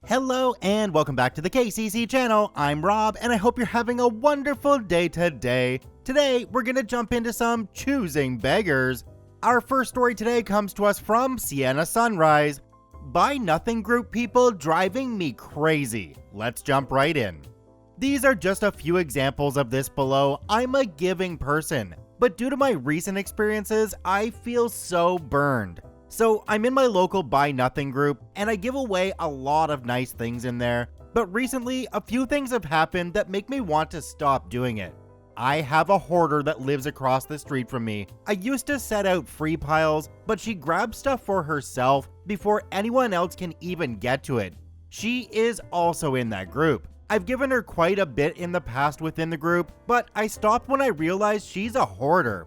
Hello and welcome back to the KCC channel. I'm Rob and I hope you're having a wonderful day today. Today, we're gonna jump into some Choosing Beggars. Our first story today comes to us from Sienna Sunrise. Buy Nothing Group people driving me crazy. Let's jump right in. These are just a few examples of this below. I'm a giving person, but due to my recent experiences, I feel so burned. So I'm in my local Buy Nothing group, and I give away a lot of nice things in there, but recently, a few things have happened that make me want to stop doing it. I have a hoarder that lives across the street from me. I used to set out free piles, but she grabs stuff for herself before anyone else can even get to it. She is also in that group. I've given her quite a bit in the past within the group, but I stopped when I realized she's a hoarder.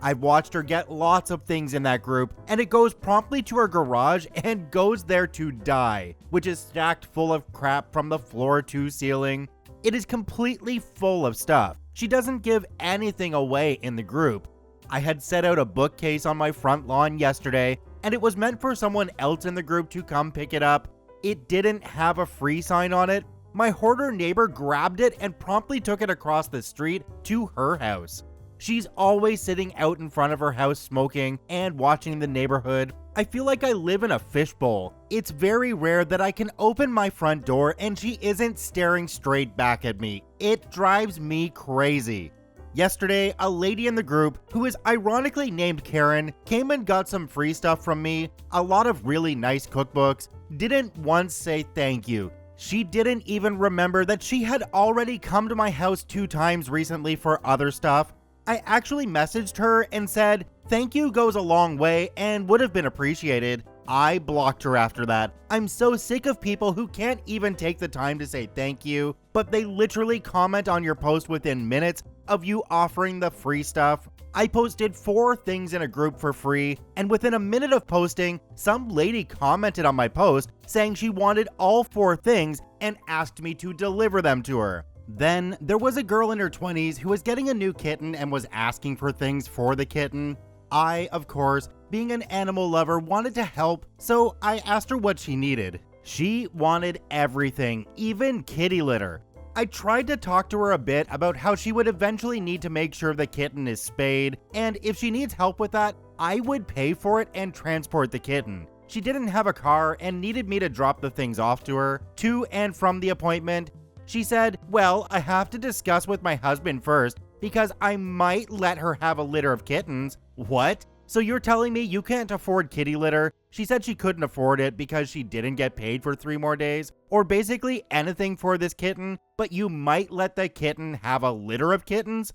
I've watched her get lots of things in that group, and it goes promptly to her garage and goes there to die, which is stacked full of crap from the floor to ceiling. It is completely full of stuff. She doesn't give anything away in the group. I had set out a bookcase on my front lawn yesterday, and it was meant for someone else in the group to come pick it up. It didn't have a free sign on it. My hoarder neighbor grabbed it and promptly took it across the street to her house. She's always sitting out in front of her house smoking and watching the neighborhood. I feel like I live in a fishbowl. It's very rare that I can open my front door and she isn't staring straight back at me. It drives me crazy. Yesterday, a lady in the group, who is ironically named Karen, came and got some free stuff from me, a lot of really nice cookbooks, didn't once say thank you. She didn't even remember that she had already come to my house 2 times recently for other stuff. I actually messaged her and said, thank you goes a long way and would have been appreciated. I blocked her after that. I'm so sick of people who can't even take the time to say thank you, but they literally comment on your post within minutes of you offering the free stuff. I posted 4 things in a group for free, and within a minute of posting, some lady commented on my post saying she wanted all 4 things and asked me to deliver them to her. Then, there was a girl in her 20s who was getting a new kitten and was asking for things for the kitten. I, of course, being an animal lover, wanted to help, so I asked her what she needed. She wanted everything, even kitty litter. I tried to talk to her a bit about how she would eventually need to make sure the kitten is spayed, and if she needs help with that, I would pay for it and transport the kitten. She didn't have a car and needed me to drop the things off to her, to and from the appointment. She said, well, I have to discuss with my husband first because I might let her have a litter of kittens. What? So you're telling me you can't afford kitty litter? She said she couldn't afford it because she didn't get paid for 3 more days, or basically anything for this kitten, but you might let the kitten have a litter of kittens?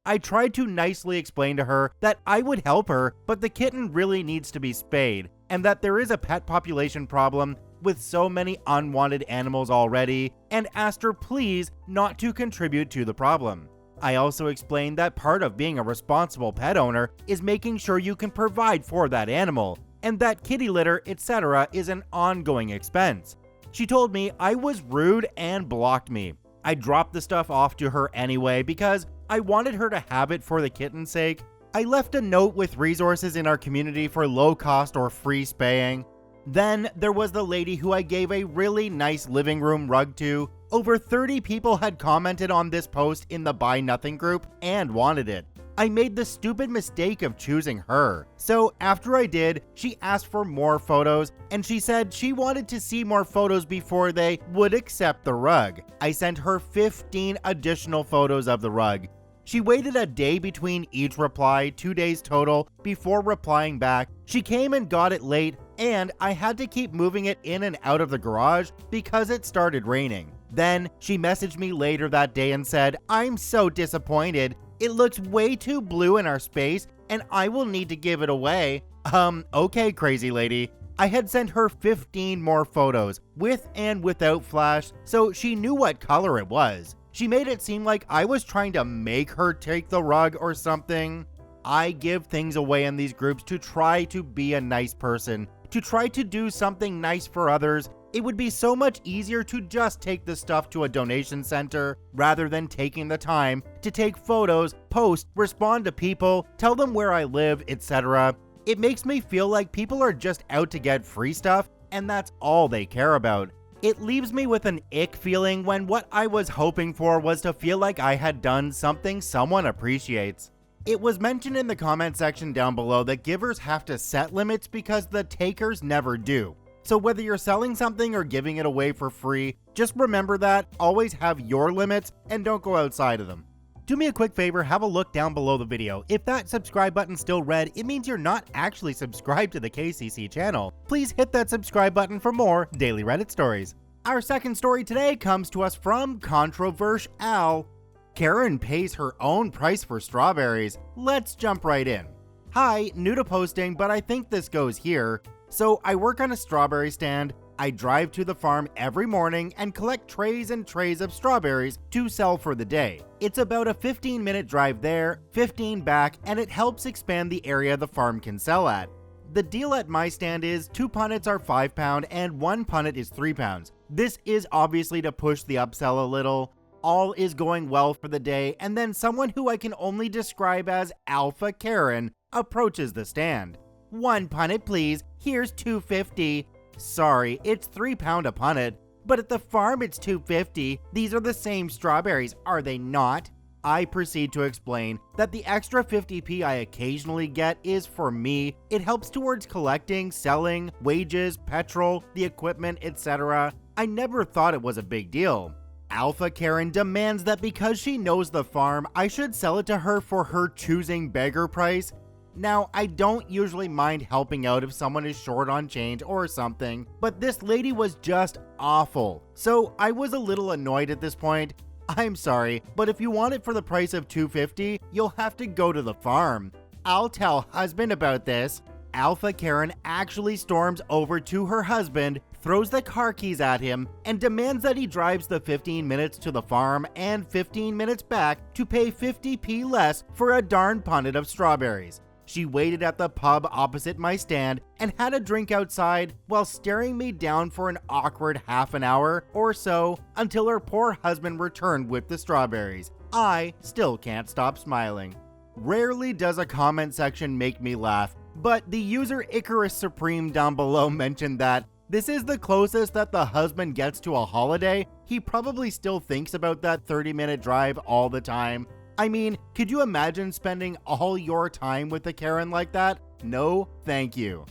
I tried to nicely explain to her that I would help her, but the kitten really needs to be spayed, and that there is a pet population problem with so many unwanted animals already, and asked her please not to contribute to the problem. I also explained that part of being a responsible pet owner is making sure you can provide for that animal, and that kitty litter, etc. is an ongoing expense. She told me I was rude and blocked me. I dropped the stuff off to her anyway because I wanted her to have it for the kitten's sake. I left a note with resources in our community for low cost or free spaying. Then there was the lady who I gave a really nice living room rug to. Over 30 people had commented on this post in the Buy Nothing group and wanted it. I made the stupid mistake of choosing her. So after I did, she asked for more photos and she said she wanted to see more photos before they would accept the rug. I sent her 15 additional photos of the rug. She waited a day between each reply, 2 days total, before replying back. She came and got it late, and I had to keep moving it in and out of the garage because it started raining. Then she messaged me later that day and said, I'm so disappointed. It looks way too blue in our space, and I will need to give it away. Okay, crazy lady. I had sent her 15 more photos, with and without flash, so she knew what color it was. She made it seem like I was trying to make her take the rug or something. I give things away in these groups to try to be a nice person, to try to do something nice for others. It would be so much easier to just take the stuff to a donation center rather than taking the time to take photos, post, respond to people, tell them where I live, etc. It makes me feel like people are just out to get free stuff and that's all they care about. It leaves me with an ick feeling when what I was hoping for was to feel like I had done something someone appreciates. It was mentioned in the comment section down below that givers have to set limits because the takers never do. So whether you're selling something or giving it away for free, just remember that, always have your limits and don't go outside of them. Do me a quick favor, have a look down below the video. If that subscribe button's still red, it means you're not actually subscribed to the KCC channel. Please hit that subscribe button for more daily Reddit stories. Our second story today comes to us from Controversial. Karen pays her own price for strawberries. Let's jump right in. Hi, new to posting, but I think this goes here. So I work on a strawberry stand. I drive to the farm every morning and collect trays and trays of strawberries to sell for the day. It's about a 15-minute drive there, 15 back, and it helps expand the area the farm can sell at. The deal at my stand is 2 punnets are £5 and 1 punnet is £3. This is obviously to push the upsell a little. All is going well for the day, and then someone who I can only describe as Alpha Karen approaches the stand. 1 punnet please, here's $2.50. Sorry, it's £3 a punnet, but at the farm it's $2.50. These are the same strawberries, are they not? I proceed to explain that the extra 50p I occasionally get is for me. It helps towards collecting, selling, wages, petrol, the equipment, etc. I never thought it was a big deal. Alpha Karen demands that because she knows the farm, I should sell it to her for her choosing beggar price. Now, I don't usually mind helping out if someone is short on change or something, but this lady was just awful. So I was a little annoyed at this point. I'm sorry, but if you want it for the price of $2.50, you'll have to go to the farm. I'll tell husband about this. Alpha Karen actually storms over to her husband, throws the car keys at him, and demands that he drives the 15 minutes to the farm and 15 minutes back to pay 50p less for a darn punnet of strawberries. She waited at the pub opposite my stand and had a drink outside while staring me down for an awkward half an hour or so until her poor husband returned with the strawberries. I still can't stop smiling. Rarely does a comment section make me laugh, but the user Icarus Supreme down below mentioned that this is the closest that the husband gets to a holiday. He probably still thinks about that 30-minute drive all the time. I mean, could you imagine spending all your time with a Karen like that? No, thank you.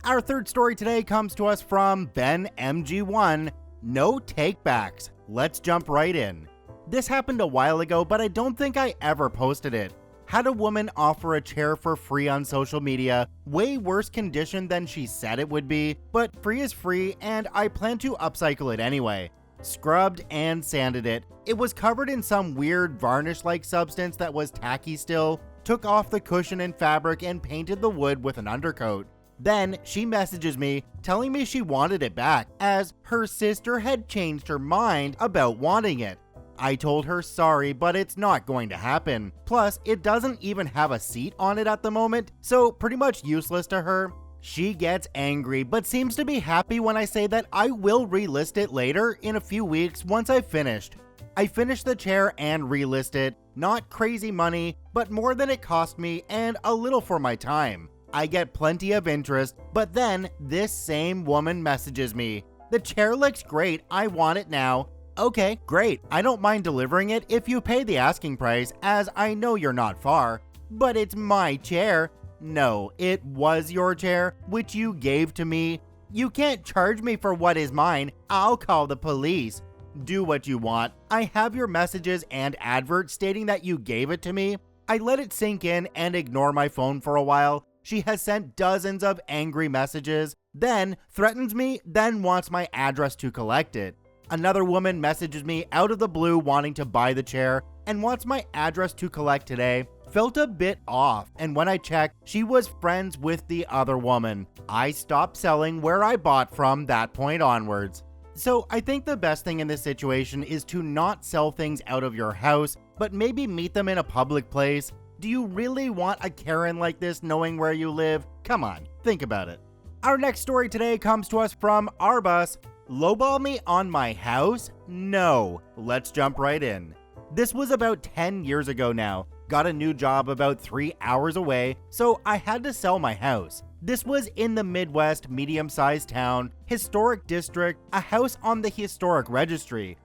Our third story today comes to us from Ben MG1. No takebacks. Let's jump right in. This happened a while ago, but I don't think I ever posted it. Had a woman offer a chair for free on social media, way worse condition than she said it would be, but free is free and I plan to upcycle it anyway. Scrubbed and sanded it. It was covered in some weird varnish-like substance that was tacky still, took off the cushion and fabric and painted the wood with an undercoat. Then she messages me telling me she wanted it back as her sister had changed her mind about wanting it. I told her sorry, but it's not going to happen. Plus, it doesn't even have a seat on it at the moment, so pretty much useless to her. She gets angry, but seems to be happy when I say that I will relist it later in a few weeks once I've finished. I finished the chair and relist it. Not crazy money, but more than it cost me and a little for my time. I get plenty of interest, but then this same woman messages me. The chair looks great, I want it now. Okay, great. I don't mind delivering it if you pay the asking price, as I know you're not far. But it's my chair. No, it was your chair, which you gave to me. You can't charge me for what is mine. I'll call the police. Do what you want. I have your messages and advert stating that you gave it to me. I let it sink in and ignore my phone for a while. She has sent dozens of angry messages, then threatens me, then wants my address to collect it. Another woman messages me out of the blue wanting to buy the chair and wants my address to collect today. Felt a bit off, and when I checked, she was friends with the other woman. I stopped selling where I bought from that point onwards. So I think the best thing in this situation is to not sell things out of your house, but maybe meet them in a public place. Do you really want a Karen like this knowing where you live? Come on, think about it. Our next story today comes to us from Arbus. Lowball me on my house? No. Let's jump right in. This was about 10 years ago now. Got a new job about 3 hours away, so I had to sell my house. This was in the Midwest medium-sized town, historic district, a house on the historic registry.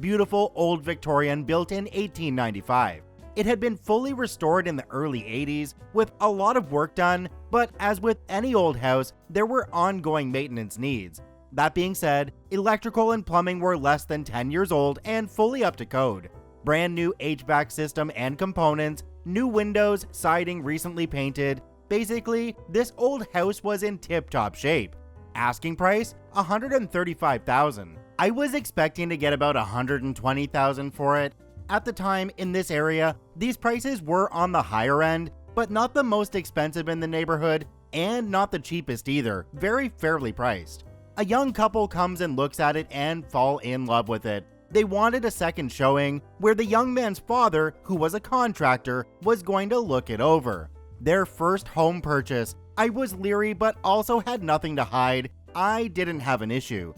Beautiful old Victorian built in 1895. It had been fully restored in the early 80s with a lot of work done, but as with any old house, there were ongoing maintenance needs. That being said, electrical and plumbing were less than 10 years old and fully up to code. Brand new HVAC system and components, new windows, siding recently painted. Basically, this old house was in tip-top shape. Asking price, $135,000. I was expecting to get about $120,000 for it. At the time, in this area, these prices were on the higher end, but not the most expensive in the neighborhood, and not the cheapest either, very fairly priced. A young couple comes and looks at it and fall in love with it. They wanted a second showing, where the young man's father, who was a contractor, was going to look it over. Their first home purchase. I was leery but also had nothing to hide. I didn't have an issue.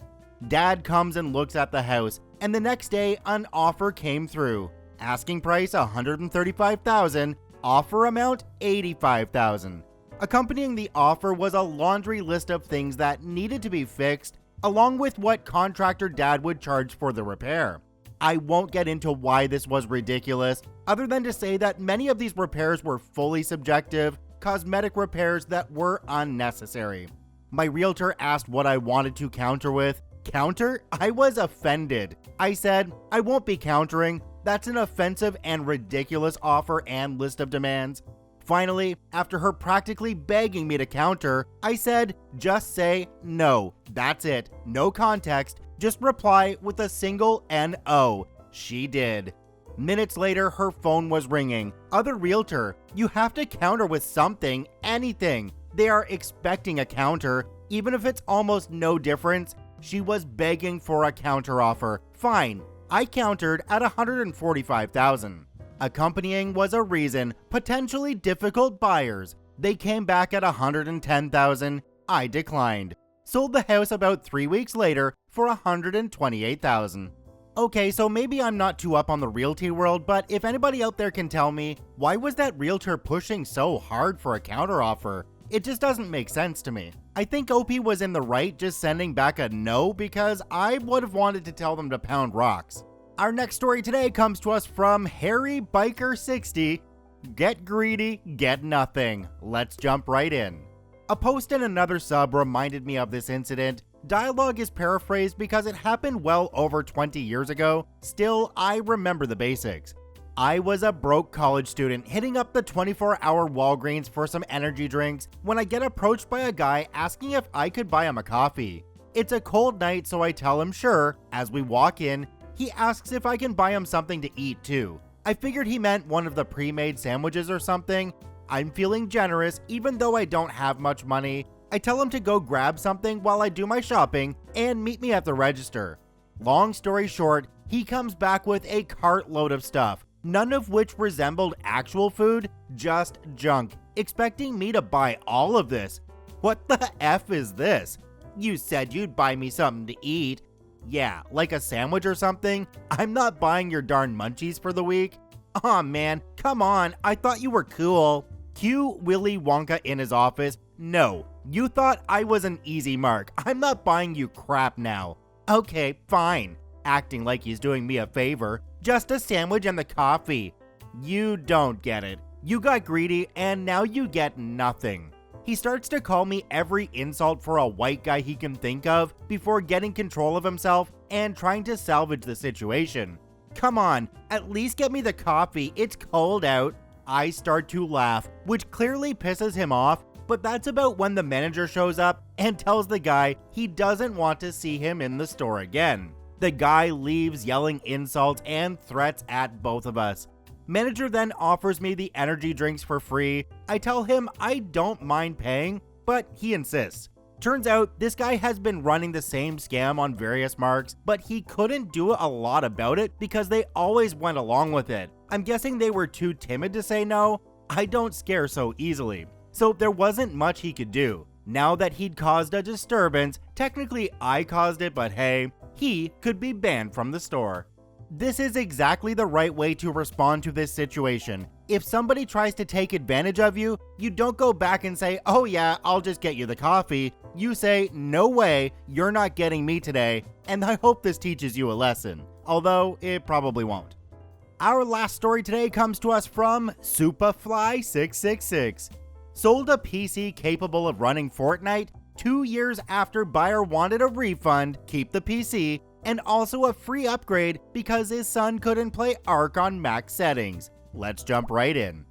Dad comes and looks at the house, and the next day an offer came through. Asking price $135,000, offer amount $85,000. Accompanying the offer was a laundry list of things that needed to be fixed, along with what contractor Dad would charge for the repair. I won't get into why this was ridiculous, other than to say that many of these repairs were fully subjective, cosmetic repairs that were unnecessary. My realtor asked what I wanted to counter with. Counter? I was offended. I said, I won't be countering. That's an offensive and ridiculous offer and list of demands. Finally, after her practically begging me to counter, I said, just say no. That's it. No context. Just reply with a single N-O. She did. Minutes later, her phone was ringing. Other realtor, you have to counter with something, anything. They are expecting a counter, even if it's almost no difference. She was begging for a counter offer. Fine. I countered at $145,000. Accompanying was a reason, potentially difficult buyers. They came back at $110,000. I declined. Sold the house about 3 weeks later for $128,000. Okay, so maybe I'm not too up on the realty world, but if anybody out there can tell me, why was that realtor pushing so hard for a counteroffer? It just doesn't make sense to me. I think OP was in the right just sending back a no, because I would have wanted to tell them to pound rocks. Our next story today comes to us from Harry Biker 60. Get greedy, get nothing. Let's jump right in. A post in another sub reminded me of this incident. Dialogue is paraphrased because it happened well over 20 years ago. Still, I remember the basics. I was a broke college student hitting up the 24-hour Walgreens for some energy drinks when I get approached by a guy asking if I could buy him a coffee. It's a cold night, so I tell him sure. As we walk in, he asks if I can buy him something to eat too. I figured he meant one of the pre-made sandwiches or something. I'm feeling generous even though I don't have much money. I tell him to go grab something while I do my shopping and meet me at the register. Long story short, he comes back with a cartload of stuff, none of which resembled actual food, just junk, expecting me to buy all of this. What the F is this? You said you'd buy me something to eat. Yeah, like a sandwich or something? I'm not buying your darn munchies for the week. Aw man, come on, I thought you were cool. Cue Willy Wonka in his office. No, you thought I was an easy mark. I'm not buying you crap now. Okay, fine. Acting like he's doing me a favor. Just a sandwich and the coffee. You don't get it. You got greedy and now you get nothing. He starts to call me every insult for a white guy he can think of before getting control of himself and trying to salvage the situation. Come on, at least get me the coffee. It's cold out. I start to laugh, which clearly pisses him off, but that's about when the manager shows up and tells the guy he doesn't want to see him in the store again. The guy leaves yelling insults and threats at both of us. Manager then offers me the energy drinks for free. I tell him I don't mind paying, but he insists. Turns out this guy has been running the same scam on various marks, but he couldn't do a lot about it because they always went along with it. I'm guessing they were too timid to say no. I don't scare so easily. So there wasn't much he could do. Now that he'd caused a disturbance, technically I caused it, but hey, he could be banned from the store. This is exactly the right way to respond to this situation. If somebody tries to take advantage of you, you don't go back and say, "Oh yeah, I'll just get you the coffee." You say, "No way, you're not getting me today," and I hope this teaches you a lesson. Although, it probably won't. Our last story today comes to us from Superfly666. Sold a PC capable of running Fortnite 2 years after buyer wanted a refund, keep the PC, and also a free upgrade because his son couldn't play Ark on max settings. Let's jump right in.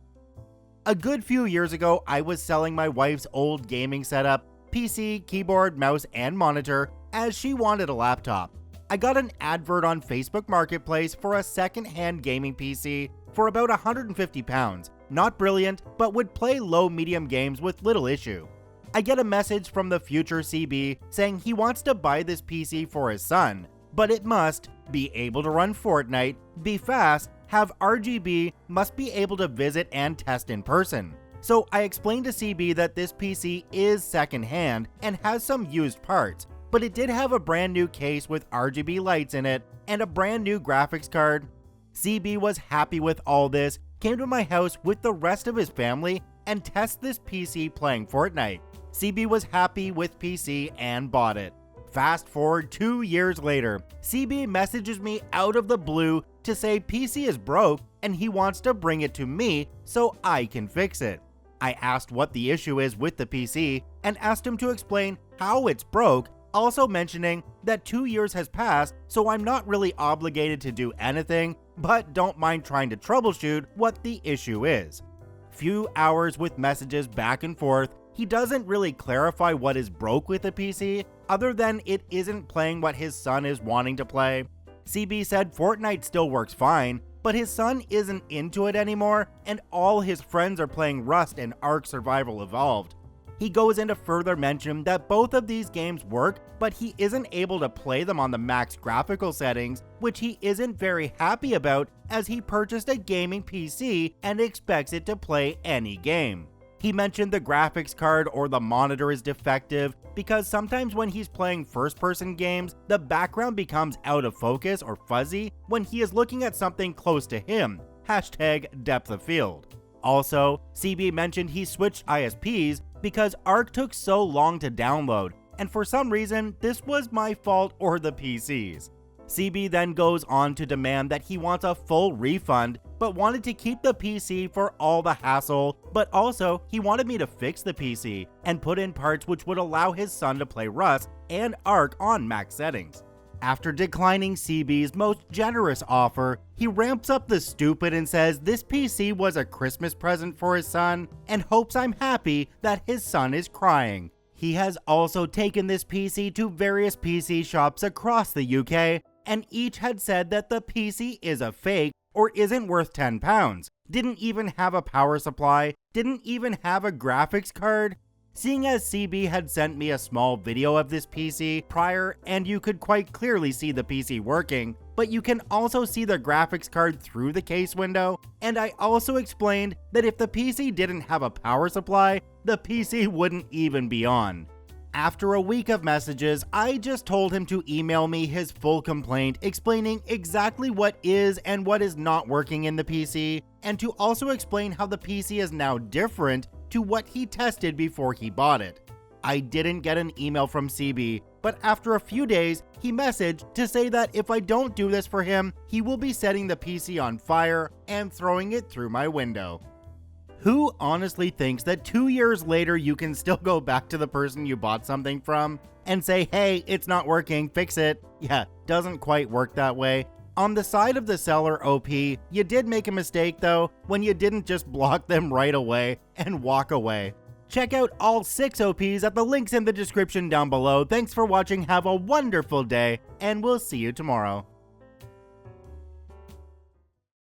A good few years ago, I was selling my wife's old gaming setup, PC, keyboard, mouse, and monitor, as she wanted a laptop. I got an advert on Facebook Marketplace for a second-hand gaming PC for about £150. Not brilliant, but would play low-medium games with little issue. I get a message from the future CB saying he wants to buy this PC for his son, but it must be able to run Fortnite, be fast, have RGB, must be able to visit and test in person. So I explained to CB that this PC is second-hand and has some used parts, but it did have a brand new case with RGB lights in it and a brand new graphics card. CB was happy with all this, came to my house with the rest of his family and tested this PC playing Fortnite. CB was happy with PC and bought it. Fast forward 2 years later, CB messages me out of the blue to say PC is broke and he wants to bring it to me so I can fix it. I asked what the issue is with the PC and asked him to explain how it's broke, also mentioning that 2 years has passed, so I'm not really obligated to do anything, but don't mind trying to troubleshoot what the issue is. Few hours with messages back and forth, he doesn't really clarify what is broke with the PC, other than it isn't playing what his son is wanting to play. CB said Fortnite still works fine, but his son isn't into it anymore, and all his friends are playing Rust and Ark Survival Evolved. He goes into further mention that both of these games work, but he isn't able to play them on the max graphical settings, which he isn't very happy about as he purchased a gaming PC and expects it to play any game. He mentioned the graphics card or the monitor is defective because sometimes when he's playing first-person games, the background becomes out of focus or fuzzy when he is looking at something close to him. #depth of field. Also, CB mentioned he switched ISPs because Ark took so long to download, and for some reason, this was my fault or the PC's. CB then goes on to demand that he wants a full refund, but wanted to keep the PC for all the hassle, but also he wanted me to fix the PC and put in parts which would allow his son to play Rust and Ark on max settings. After declining CB's most generous offer, he ramps up the stupid and says this PC was a Christmas present for his son and hopes I'm happy that his son is crying. He has also taken this PC to various PC shops across the UK, and each had said that the PC is a fake or isn't worth £10, didn't even have a power supply, didn't even have a graphics card. Seeing as CB had sent me a small video of this PC prior and you could quite clearly see the PC working, but you can also see the graphics card through the case window, and I also explained that if the PC didn't have a power supply, the PC wouldn't even be on. After a week of messages, I just told him to email me his full complaint explaining exactly what is and what is not working in the PC, and to also explain how the PC is now different to what he tested before he bought it. I didn't get an email from CB, but after a few days, he messaged to say that if I don't do this for him, he will be setting the PC on fire and throwing it through my window. Who honestly thinks that 2 years later you can still go back to the person you bought something from and say, hey, it's not working, fix it? Yeah, doesn't quite work that way. On the side of the seller OP, you did make a mistake though when you didn't just block them right away and walk away. Check out all 6 OPs at the links in the description down below. Thanks for watching, have a wonderful day, and we'll see you tomorrow.